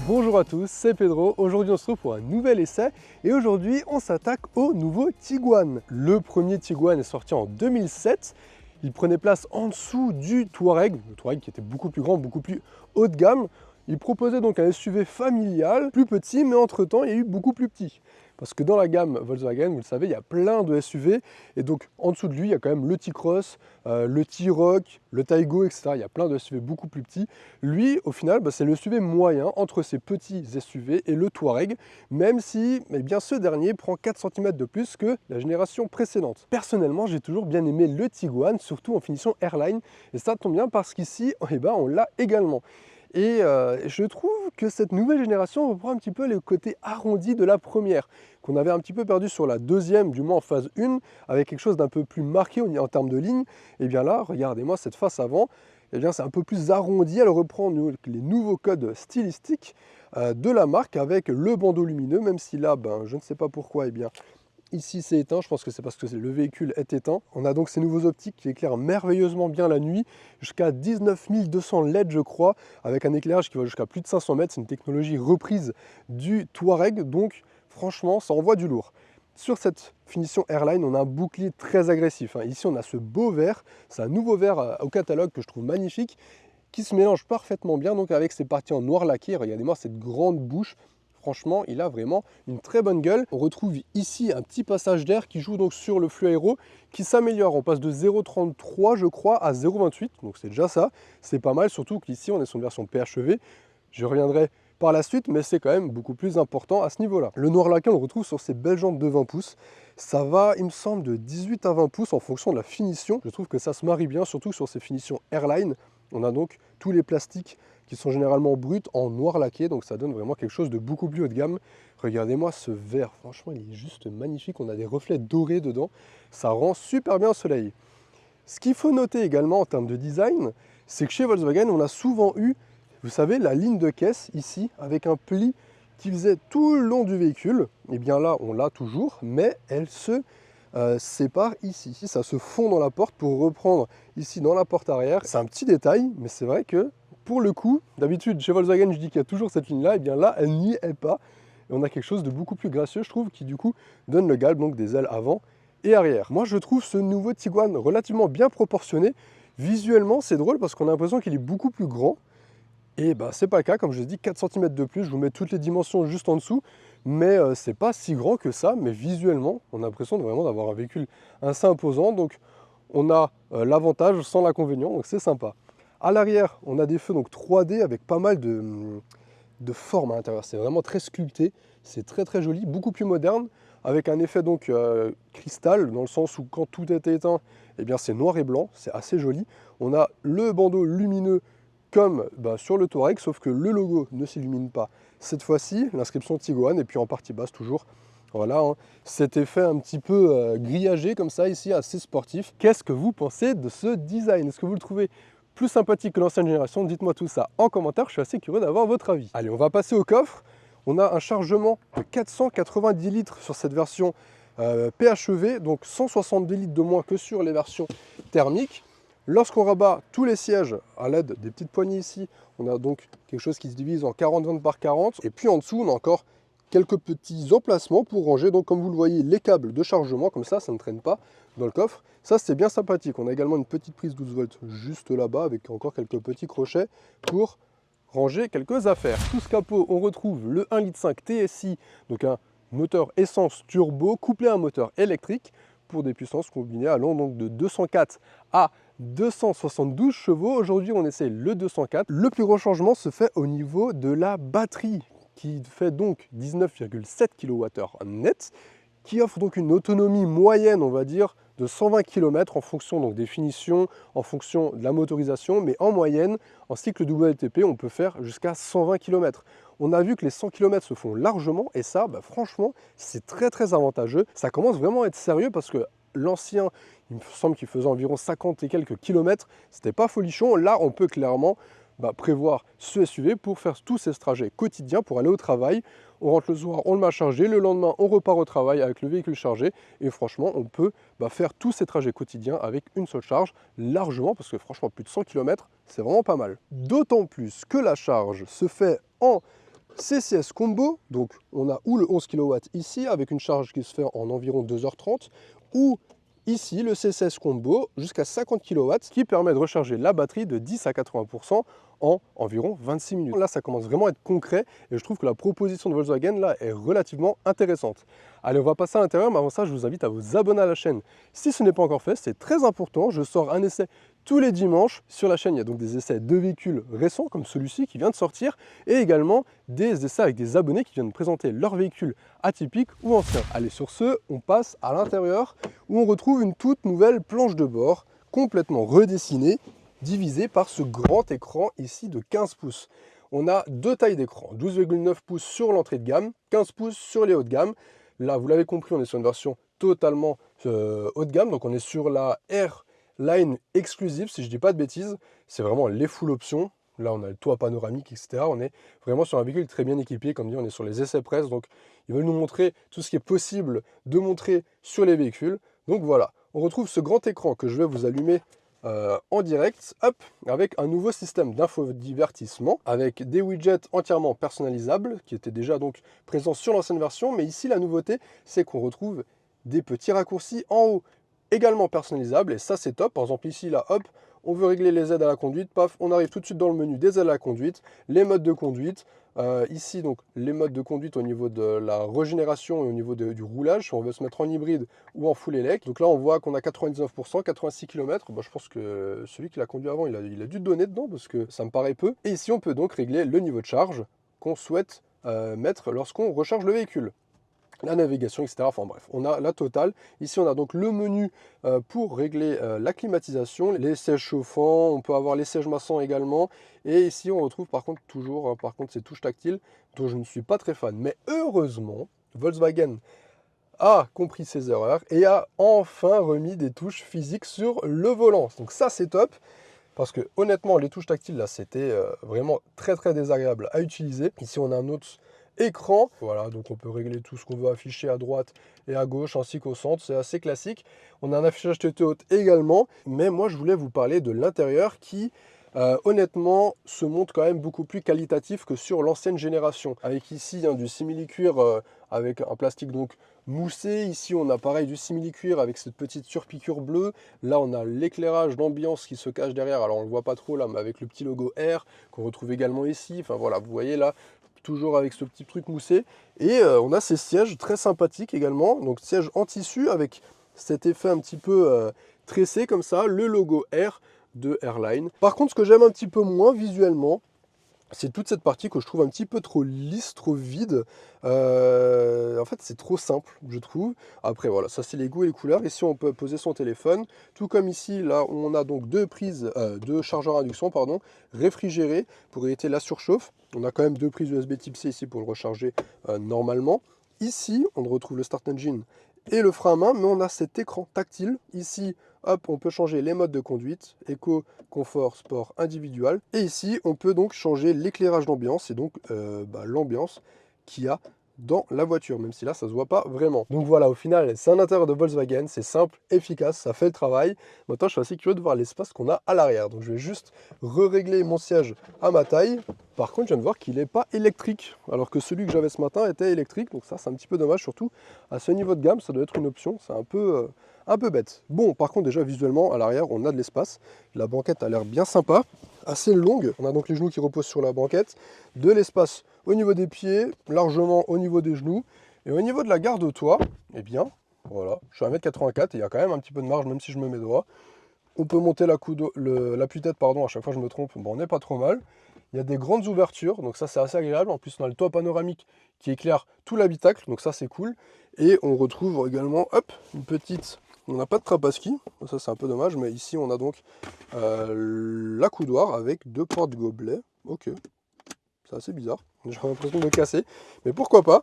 Bonjour à tous, c'est Pedro. Aujourd'hui on se retrouve pour un nouvel essai et aujourd'hui on s'attaque au nouveau Tiguan. Le premier Tiguan est sorti en 2007. Il prenait place en dessous du Touareg, le Touareg qui était beaucoup plus grand, beaucoup plus haut de gamme. Il proposait donc un SUV familial, plus petit, mais entre-temps il y a eu beaucoup plus petit. Parce que dans la gamme Volkswagen, vous le savez, il y a plein de SUV. Et donc en dessous de lui, il y a quand même le T-Cross, le T-Roc, le Taygo, etc. Il y a plein de SUV beaucoup plus petits. Lui, au final, c'est le SUV moyen entre ces petits SUV et le Touareg, même si ce dernier prend 4 cm de plus que la génération précédente. Personnellement, j'ai toujours bien aimé le Tiguan, surtout en finition Airline. Et ça tombe bien parce qu'ici, on l'a également. Et je trouve que cette nouvelle génération reprend un petit peu le côté arrondi de la première, qu'on avait un petit peu perdu sur la deuxième, du moins en phase 1, avec quelque chose d'un peu plus marqué en termes de ligne. Et bien là, regardez-moi cette face avant, c'est un peu plus arrondi, elle reprend les nouveaux codes stylistiques de la marque avec le bandeau lumineux, même si là, je ne sais pas pourquoi, ici c'est éteint, je pense que c'est parce que le véhicule est éteint. On a donc ces nouveaux optiques qui éclairent merveilleusement bien la nuit, jusqu'à 19 200 LED je crois, avec un éclairage qui va jusqu'à plus de 500 mètres. C'est une technologie reprise du Touareg, donc franchement ça envoie du lourd. Sur cette finition Airline, on a un bouclier très agressif. Ici on a ce beau vert, c'est un nouveau vert au catalogue que je trouve magnifique, qui se mélange parfaitement bien donc avec ces parties en noir laqué. Regardez-moi cette grande bouche. Franchement, il a vraiment une très bonne gueule. On retrouve ici un petit passage d'air qui joue donc sur le flux aéro, qui s'améliore. On passe de 0,33 je crois à 0,28, donc c'est déjà ça. C'est pas mal, surtout qu'ici on est sur une version PHEV. Je reviendrai par la suite, mais c'est quand même beaucoup plus important à ce niveau-là. Le noir laqué, on le retrouve sur ces belles jantes de 20 pouces. Ça va, il me semble, de 18 à 20 pouces en fonction de la finition. Je trouve que ça se marie bien, surtout sur ces finitions Airline. On a donc tous les plastiques qui sont généralement bruts en noir laqué, donc ça donne vraiment quelque chose de beaucoup plus haut de gamme. Regardez-moi ce vert, franchement il est juste magnifique, on a des reflets dorés dedans, ça rend super bien au soleil. Ce qu'il faut noter également en termes de design, c'est que chez Volkswagen on a souvent eu, vous savez, la ligne de caisse ici, avec un pli qui faisait tout le long du véhicule. Et bien là on l'a toujours, mais elle se sépare ici. Ça se fond dans la porte pour reprendre ici dans la porte arrière. C'est un petit détail, mais c'est vrai que pour le coup, d'habitude chez Volkswagen je dis qu'il y a toujours cette ligne là, et bien là elle n'y est pas. Et on a quelque chose de beaucoup plus gracieux je trouve, qui du coup donne le galbe, donc des ailes avant et arrière. Moi je trouve ce nouveau Tiguan relativement bien proportionné. Visuellement c'est drôle parce qu'on a l'impression qu'il est beaucoup plus grand. Et c'est pas le cas, comme je l'ai dit, 4 cm de plus, je vous mets toutes les dimensions juste en dessous, mais c'est pas si grand que ça, mais visuellement, on a l'impression vraiment d'avoir un véhicule assez imposant, donc on a l'avantage sans l'inconvénient, donc c'est sympa. À l'arrière, on a des feux donc 3D avec pas mal de formes à l'intérieur, c'est vraiment très sculpté, c'est très très joli, beaucoup plus moderne, avec un effet donc cristal, dans le sens où quand tout est éteint, c'est noir et blanc, c'est assez joli. On a le bandeau lumineux comme sur le Touareg, sauf que le logo ne s'illumine pas. Cette fois-ci, l'inscription Tiguan, et puis en partie basse toujours. Voilà, cet effet un petit peu grillagé comme ça ici, assez sportif. Qu'est-ce que vous pensez de ce design? Est-ce que vous le trouvez plus sympathique que l'ancienne génération? Dites-moi tout ça en commentaire, je suis assez curieux d'avoir votre avis. Allez, on va passer au coffre. On a un chargement de 490 litres sur cette version PHEV, donc 170 litres de moins que sur les versions thermiques. Lorsqu'on rabat tous les sièges à l'aide des petites poignées ici, on a donc quelque chose qui se divise en 40-20 par 40. Et puis en dessous, on a encore quelques petits emplacements pour ranger, donc comme vous le voyez, les câbles de chargement, comme ça ne traîne pas dans le coffre. Ça, c'est bien sympathique. On a également une petite prise 12 volts juste là-bas, avec encore quelques petits crochets pour ranger quelques affaires. Sous ce capot, on retrouve le 1,5 litre TSI, donc un moteur essence turbo couplé à un moteur électrique pour des puissances combinées allant donc de 204 à 272 chevaux. Aujourd'hui, on essaie le 204. Le plus gros changement se fait au niveau de la batterie, qui fait donc 19,7 kWh net, qui offre donc une autonomie moyenne, on va dire, de 120 km en fonction donc des finitions, en fonction de la motorisation, mais en moyenne, en cycle WLTP, on peut faire jusqu'à 120 km. On a vu que les 100 km se font largement, et ça, franchement, c'est très très avantageux. Ça commence vraiment à être sérieux parce que l'ancien, il me semble qu'il faisait environ 50 et quelques kilomètres, c'était pas folichon. Là, on peut clairement prévoir ce SUV pour faire tous ces trajets quotidiens pour aller au travail. On rentre le soir, on le met à charger, le lendemain on repart au travail avec le véhicule chargé et franchement on peut faire tous ces trajets quotidiens avec une seule charge largement, parce que franchement plus de 100 km c'est vraiment pas mal. D'autant plus que la charge se fait en CCS Combo, donc on a ou le 11 kW ici avec une charge qui se fait en environ 2h30, ou ici le CCS Combo jusqu'à 50 kW qui permet de recharger la batterie de 10 à 80% en environ 26 minutes. Là, ça commence vraiment à être concret et je trouve que la proposition de Volkswagen là est relativement intéressante. Allez, on va passer à l'intérieur, mais avant ça, je vous invite à vous abonner à la chaîne si ce n'est pas encore fait, c'est très important. Je sors un essai tous les dimanches sur la chaîne. Il y a donc des essais de véhicules récents comme celui-ci qui vient de sortir et également des essais avec des abonnés qui viennent présenter leurs véhicules atypiques ou anciens. Allez, sur ce, on passe à l'intérieur où on retrouve une toute nouvelle planche de bord complètement redessinée, divisée par ce grand écran ici de 15 pouces. On a deux tailles d'écran, 12,9 pouces sur l'entrée de gamme, 15 pouces sur les hauts de gamme. Là, vous l'avez compris, on est sur une version totalement haut de gamme, donc on est sur la R-Line exclusive, si je ne dis pas de bêtises. C'est vraiment les full options. Là, on a le toit panoramique, etc. On est vraiment sur un véhicule très bien équipé. Comme dit, on est sur les essais presse. Donc, ils veulent nous montrer tout ce qui est possible de montrer sur les véhicules. Donc voilà, on retrouve ce grand écran que je vais vous allumer en direct, hop, avec un nouveau système d'infodivertissement, avec des widgets entièrement personnalisables, qui étaient déjà donc présents sur l'ancienne version. Mais ici, la nouveauté, c'est qu'on retrouve des petits raccourcis en haut, également personnalisables. Et ça, c'est top. Par exemple, ici, là, hop, on veut régler les aides à la conduite, paf, on arrive tout de suite dans le menu des aides à la conduite, les modes de conduite. Ici, donc, les modes de conduite au niveau de la régénération et au niveau du roulage, si on veut se mettre en hybride ou en full élect. Donc là, on voit qu'on a 99%, 86 km. Bah, je pense que celui qui l'a conduit avant, il a dû donner dedans parce que ça me paraît peu. Et ici, on peut donc régler le niveau de charge qu'on souhaite mettre lorsqu'on recharge le véhicule. La navigation, etc. Enfin bref, on a la totale. Ici, on a donc le menu pour régler la climatisation, les sièges chauffants, on peut avoir les sièges massants également. Et ici, on retrouve par contre toujours, ces touches tactiles dont je ne suis pas très fan. Mais heureusement, Volkswagen a compris ses erreurs et a enfin remis des touches physiques sur le volant. Donc ça, c'est top. Parce que honnêtement, les touches tactiles, là, c'était vraiment très très désagréable à utiliser. Ici, on a un autre écran. Voilà, donc on peut régler tout ce qu'on veut afficher à droite et à gauche ainsi qu'au centre. C'est assez classique. On a un affichage tête haute également. Mais moi, je voulais vous parler de l'intérieur qui, honnêtement, se montre quand même beaucoup plus qualitatif que sur l'ancienne génération. Avec ici du simili-cuir avec un plastique donc moussé. Ici, on a pareil du simili-cuir avec cette petite surpiqûre bleue. Là, on a l'éclairage d'ambiance qui se cache derrière. Alors, on ne le voit pas trop là, mais avec le petit logo R qu'on retrouve également ici. Enfin voilà, vous voyez là, toujours avec ce petit truc moussé. Et on a ces sièges très sympathiques également. Donc, sièges en tissu avec cet effet un petit peu tressé comme ça. Le logo R de Airline. Par contre, ce que j'aime un petit peu moins visuellement, c'est toute cette partie que je trouve un petit peu trop lisse, trop vide. En fait, c'est trop simple, je trouve. Après, voilà, ça c'est les goûts et les couleurs. Ici, on peut poser son téléphone. Tout comme ici, là, on a donc deux chargeurs à induction, pardon, réfrigérés pour éviter la surchauffe. On a quand même deux prises USB Type C ici pour le recharger normalement. Ici, on retrouve le Start Engine et le frein à main, mais on a cet écran tactile. Ici, hop, on peut changer les modes de conduite, éco, confort, sport, individuel. Et ici, on peut donc changer l'éclairage d'ambiance et donc l'ambiance qu'il y a dans la voiture, même si là, ça se voit pas vraiment. Donc voilà, au final, c'est un intérieur de Volkswagen, c'est simple, efficace, ça fait le travail. Maintenant, je suis assez curieux de voir l'espace qu'on a à l'arrière. Donc je vais juste régler mon siège à ma taille. Par contre, je viens de voir qu'il n'est pas électrique, alors que celui que j'avais ce matin était électrique. Donc ça, c'est un petit peu dommage, surtout à ce niveau de gamme, ça doit être une option. C'est un peu bête. Bon, par contre, déjà, visuellement, à l'arrière, on a de l'espace. La banquette a l'air bien sympa, assez longue. On a donc les genoux qui reposent sur la banquette. De l'espace au niveau des pieds, largement au niveau des genoux. Et au niveau de la garde-toit, eh bien, voilà, je suis à 1m84 et il y a quand même un petit peu de marge, même si je me mets droit. On peut monter l'appui-tête, pardon, à chaque fois je me trompe, bon, on n'est pas trop mal. Il y a des grandes ouvertures, donc ça c'est assez agréable. En plus, on a le toit panoramique qui éclaire tout l'habitacle, donc ça c'est cool. Et on retrouve également, hop, une petite... On n'a pas de trappe à ski, ça c'est un peu dommage, mais ici on a donc l'accoudoir avec deux porte-gobelets. Ok, c'est assez bizarre, j'ai l'impression de me casser, mais pourquoi pas.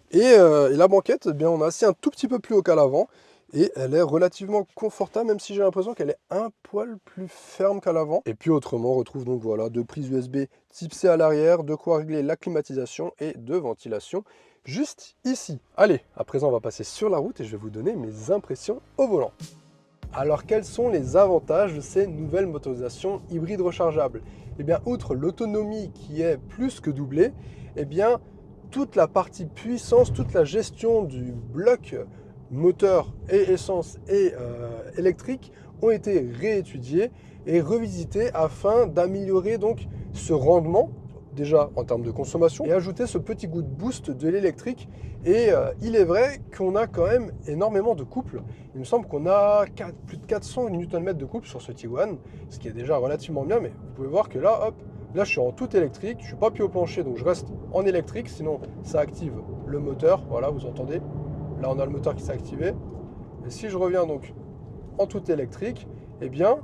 Et la banquette, eh bien, on a assis un tout petit peu plus haut qu'à l'avant, et elle est relativement confortable, même si j'ai l'impression qu'elle est un poil plus ferme qu'à l'avant. Et puis autrement, on retrouve donc voilà, deux prises USB Type C à l'arrière, de quoi régler la climatisation et de ventilation juste ici. Allez, à présent on va passer sur la route et je vais vous donner mes impressions au volant. Alors quels sont les avantages de ces nouvelles motorisations hybrides rechargeables? Eh bien, outre l'autonomie qui est plus que doublée, eh bien, toute la partie puissance, toute la gestion du bloc moteur et essence et électrique ont été réétudiées et revisitées afin d'améliorer donc ce rendement, déjà en termes de consommation, et ajouter ce petit goût de boost de l'électrique. Et il est vrai qu'on a quand même énormément de couple. Il me semble qu'on a plus de 400 Nm de couple sur ce Tiguan, ce qui est déjà relativement bien, mais vous pouvez voir que là, hop, là je suis en tout électrique, je ne suis pas pied au plancher, donc je reste en électrique, sinon ça active le moteur, voilà, vous entendez, là on a le moteur qui s'est activé. Et si je reviens donc en tout électrique, eh bien,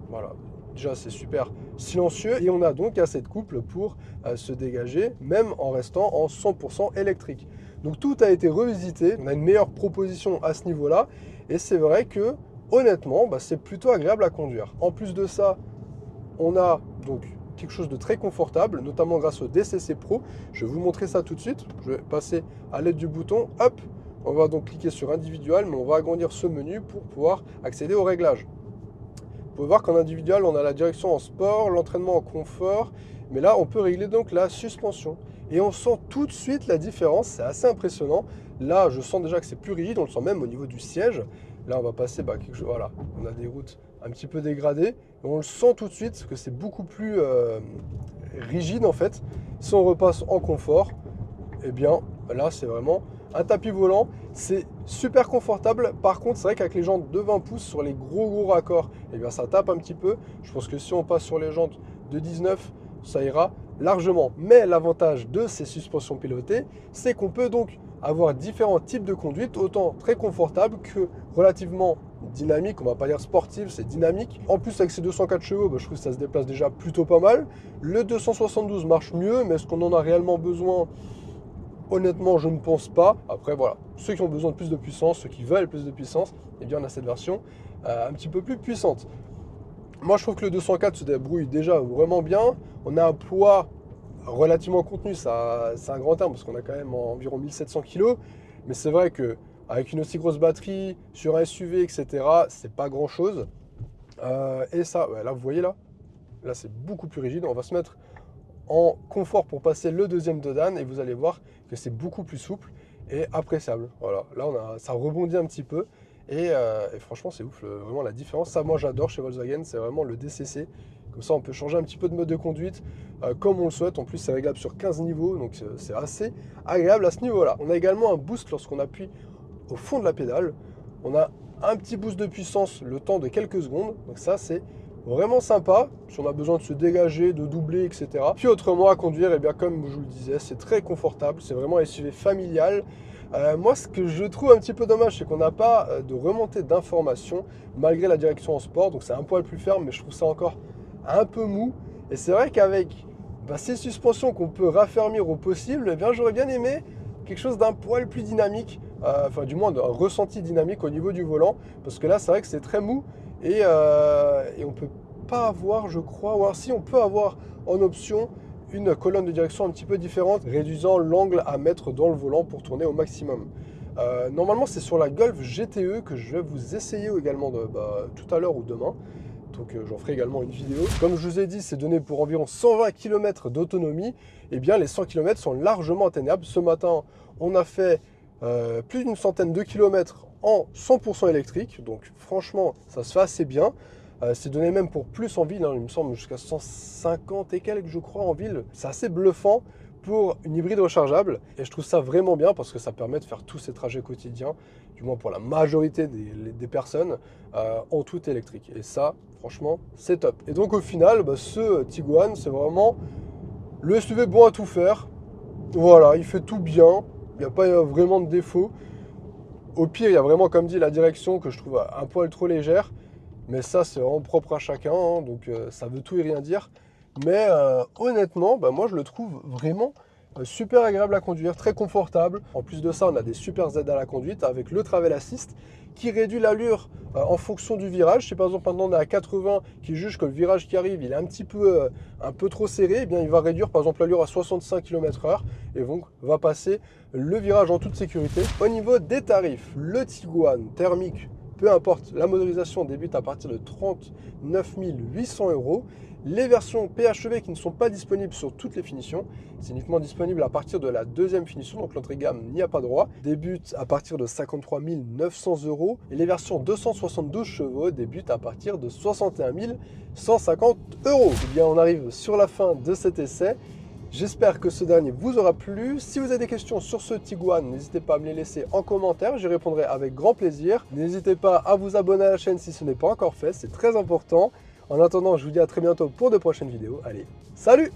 voilà, déjà c'est super silencieux et on a donc assez de couple pour se dégager, même en restant en 100% électrique. Donc tout a été revisité, on a une meilleure proposition à ce niveau-là et c'est vrai que honnêtement, c'est plutôt agréable à conduire. En plus de ça, on a donc quelque chose de très confortable, notamment grâce au DCC Pro. Je vais vous montrer ça tout de suite. Je vais passer à l'aide du bouton, hop, on va donc cliquer sur individuel, mais on va agrandir ce menu pour pouvoir accéder aux réglages. Vous pouvez voir qu'en individuel, on a la direction en sport, l'entraînement en confort, mais là, on peut régler donc la suspension. Et on sent tout de suite la différence, c'est assez impressionnant. Là, je sens déjà que c'est plus rigide, on le sent même au niveau du siège. Là, on va passer, quelque chose, voilà, on a des routes un petit peu dégradées. Et on le sent tout de suite que c'est beaucoup plus rigide en fait. Si on repasse en confort, eh bien là, c'est vraiment un tapis volant, c'est super confortable. Par contre, c'est vrai qu'avec les jantes de 20 pouces sur les gros raccords, eh bien ça tape un petit peu. Je pense que si on passe sur les jantes de 19, ça ira largement. Mais l'avantage de ces suspensions pilotées, c'est qu'on peut donc avoir différents types de conduite, autant très confortable que relativement dynamique. On va pas dire sportive, c'est dynamique. En plus, avec ces 204 chevaux, je trouve que ça se déplace déjà plutôt pas mal. Le 272 marche mieux, mais est-ce qu'on en a réellement besoin? Honnêtement, je ne pense pas. Après, voilà, ceux qui ont besoin de plus de puissance, ceux qui veulent plus de puissance, eh bien, on a cette version un petit peu plus puissante. Moi, je trouve que le 204 se débrouille déjà vraiment bien. On a un poids relativement contenu, c'est un grand terme, parce qu'on a quand même environ 1700 kg. Mais c'est vrai qu'avec une aussi grosse batterie, sur un SUV, etc., c'est pas grand-chose. Et ça, là, vous voyez là c'est beaucoup plus rigide. On va se mettre en confort pour passer le deuxième dodan et vous allez voir que c'est beaucoup plus souple et appréciable. Voilà, là ça rebondit un petit peu et franchement c'est ouf, vraiment la différence. Ça, moi j'adore chez Volkswagen, c'est vraiment le DCC. Comme ça on peut changer un petit peu de mode de conduite comme on le souhaite. En plus c'est réglable sur 15 niveaux, donc c'est assez agréable à ce niveau-là. On a également un boost lorsqu'on appuie au fond de la pédale. On a un petit boost de puissance le temps de quelques secondes, donc ça c'est vraiment sympa, si on a besoin de se dégager, de doubler, etc. Puis autrement à conduire, bien, comme je vous le disais, c'est très confortable, c'est vraiment un SUV familial. Moi, ce que je trouve un petit peu dommage, c'est qu'on n'a pas de remontée d'informations malgré la direction en sport, donc c'est un poil plus ferme, mais je trouve ça encore un peu mou. Et c'est vrai qu'avec ces suspensions qu'on peut raffermir au possible, j'aurais bien aimé quelque chose d'un poil plus dynamique, enfin du moins d'un ressenti dynamique au niveau du volant, parce que là, c'est vrai que c'est très mou. Et on ne peut pas avoir, je crois, ou alors si on peut avoir en option une colonne de direction un petit peu différente, réduisant l'angle à mettre dans le volant pour tourner au maximum. Normalement, c'est sur la Golf GTE que je vais vous essayer également tout à l'heure ou demain. Donc j'en ferai également une vidéo. Comme je vous ai dit, c'est donné pour environ 120 km d'autonomie. Et bien les 100 km sont largement atteignables. Ce matin, on a fait plus d'une centaine de kilomètres en 100% électrique, donc franchement ça se fait assez bien. C'est donné même pour plus en ville, il me semble jusqu'à 150 et quelques je crois en ville. C'est assez bluffant pour une hybride rechargeable et je trouve ça vraiment bien parce que ça permet de faire tous ces trajets quotidiens, du moins pour la majorité des personnes, en tout électrique. Et ça franchement c'est top. Et donc au final ce Tiguan c'est vraiment le SUV bon à tout faire. Voilà, il fait tout bien, il n'y a pas vraiment de défaut. Au pire, il y a vraiment, comme dit, la direction que je trouve un poil trop légère. Mais ça, c'est vraiment propre à chacun, hein, donc ça veut tout et rien dire. Mais honnêtement, moi je le trouve vraiment super agréable à conduire, très confortable. En plus de ça, on a des super aides à la conduite avec le Travel Assist qui réduit l'allure en fonction du virage. Si par exemple maintenant on est à 80, qui juge que le virage qui arrive, il est un peu trop serré, eh bien il va réduire par exemple l'allure à 65 km/h et donc va passer le virage en toute sécurité. Au niveau des tarifs, le Tiguan thermique peu importe. La motorisation débute à partir de 39 800 €. Les versions PHEV qui ne sont pas disponibles sur toutes les finitions, c'est uniquement disponible à partir de la deuxième finition, donc l'entrée gamme n'y a pas droit, débutent à partir de 53 900 € et les versions 272 chevaux débutent à partir de 61 150 €. Eh bien, on arrive sur la fin de cet essai. J'espère que ce dernier vous aura plu. Si vous avez des questions sur ce Tiguan, n'hésitez pas à me les laisser en commentaire, j'y répondrai avec grand plaisir. N'hésitez pas à vous abonner à la chaîne si ce n'est pas encore fait, c'est très important. En attendant, je vous dis à très bientôt pour de prochaines vidéos. Allez, salut!